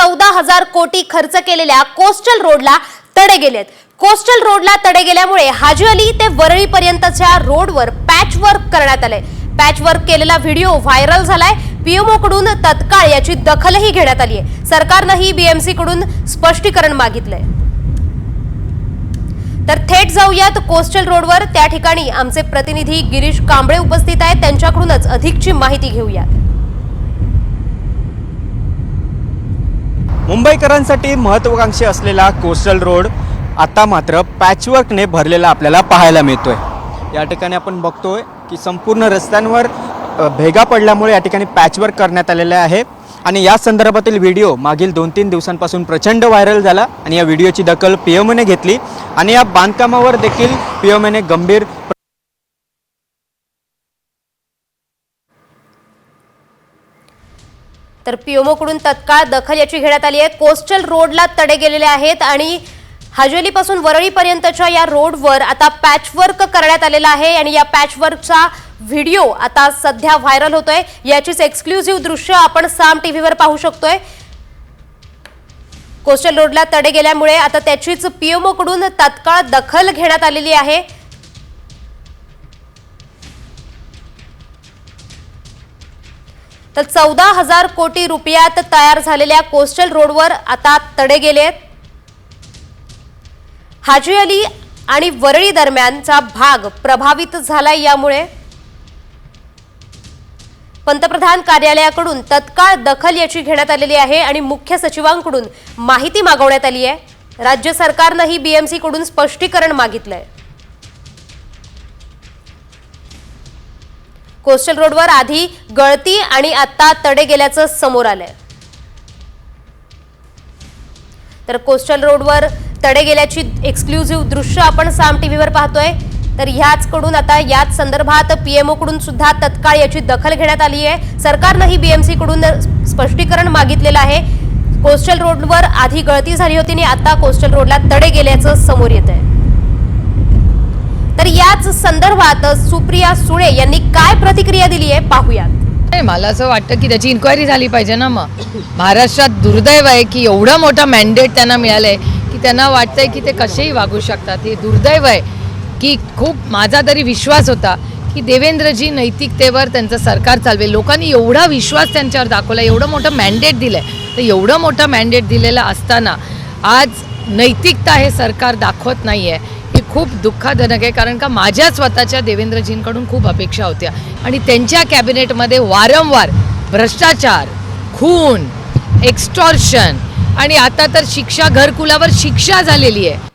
14,000 कोटी खर्च केलेल्या कोस्टल रोडला तडे गेलेत। कोस्टल रोडला तडे गेल्यामुळे हाजी अली ते वरळी पर्यंतच्या रोडवर पॅच वर्क करण्यात आले। पॅच वर्क केलेला व्हिडिओ व्हायरल झालाय। पीएमओ कडून तत्काळ याची दखलही घेण्यात आली आहे। सरकारनेही बीएमसी कडून स्पष्टीकरण मागितलंय। तर थेट जाऊयात कोस्टल रोडवर। त्या ठिकाणी आमचे प्रतिनिधी गिरीश कांबळे उपस्थित आहेत, त्यांच्याकडूनच अधिकची माहिती घेऊयात। मुंबईकरांसाठी महत्त्वाकांक्षी असलेला कोस्टल रोड आता मात्र पॅचवर्कने भरलेला आपल्याला पाहायला मिळतोय। या ठिकाणी आपण बघतोय की संपूर्ण रस्त्यांवर भेगा पडल्यामुळे या ठिकाणी पॅचवर्क करण्यात आलेले आहे आणि या संदर्भातील व्हिडिओ मागील 2-3 दिवसांपासून प्रचंड व्हायरल झाला आणि या व्हिडिओची दखल पीएमओने घेतली आणि या बांधकामावर देखील पीएमओने गंभीर तर पीएमओ कडून तत्काळ दखल याची घेण्यात आली आहे। कोस्टल रोडला तडे गेलेले आहेत आणि हाजी अली पासून वरळी पर्यंतच्या या रोडवर आता पॅचवर्क करण्यात आलेला आहे आणि या पॅचवर्कचा व्हिडिओ आता सध्या व्हायरल होतोय। याचीच एक्सक्लुझिव्ह दृश्य आपण साम टीव्हीवर पाहू शकतोय। कोस्टल रोडला तडे गेल्यामुळे आता त्याचीच पीएमओ कडून तत्काळ दखल घेण्यात आलेली आहे। तर 14,000 कोटी रुपयात तयार झालेल्या कोस्टल रोडवर आता तडे गेलेत। हाजी अली आणि वरळी दरम्यानचा भाग प्रभावित झालाय। यामुळे पंतप्रधान कार्यालयाकडून तत्काळ दखल याची घेण्यात आलेली आहे आणि मुख्य सचिवांकडून माहिती मागवण्यात आली आहे। राज्य सरकारनेही बीएमसी कडून स्पष्टीकरण मागितलंय। कोस्टल रोडवर आधी गळती आणि आता तडे गेल्याचं समोर आलंय। तर कोस्टल रोडवर तडे गेल्याची एक्सक्लुझिव्ह दृश्य आपण साम टीव्हीवर पाहतोय। तर ह्याच कडून आता याच संदर्भात पीएमओ कडून सुद्धा तत्काळ याची दखल घेण्यात आली आहे। सरकारनेही बीएमसी कडून स्पष्टीकरण मागितलेलं आहे। कोस्टल रोडवर आधी गळती झाली होती आणि आता कोस्टल रोडला तडे गेल्याचं समोर येत आहे। तर याच संदर्भात सुप्रिया सुळे यांनी काय प्रतिक्रिया दिली आहे पाहूयात। मला असं वाटतं की त्याची इन्क्वायरी झाली पाहिजे ना। मग महाराष्ट्रात दुर्दैव आहे की एवढं मोठं मॅन्डेट त्यांना मिळालंय की त्यांना वाटतंय की ते कसेही वागू शकतात। हे दुर्दैव आहे की खूप माझा तरी विश्वास होता की देवेंद्रजी नैतिकतेवर त्यांचं सरकार चालवेल। लोकांनी एवढा विश्वास त्यांच्यावर दाखवला, एवढं मोठं मॅन्डेट दिलंय। तर एवढं मोठं मॅन्डेट दिलेलं असताना आज नैतिकता हे सरकार दाखवत नाहीये, हे खूप दुःखजनक आहे। कारण का माझ्या स्वतःच्या देवेंद्रजींकडून खूप अपेक्षा होत्या आणि त्यांच्या कॅबिनेटमध्ये वारंवार भ्रष्टाचार, खून, एक्स्टॉर्शन आणि आता तर शिक्षा, घरकुलावर शिक्षा झालेली आहे।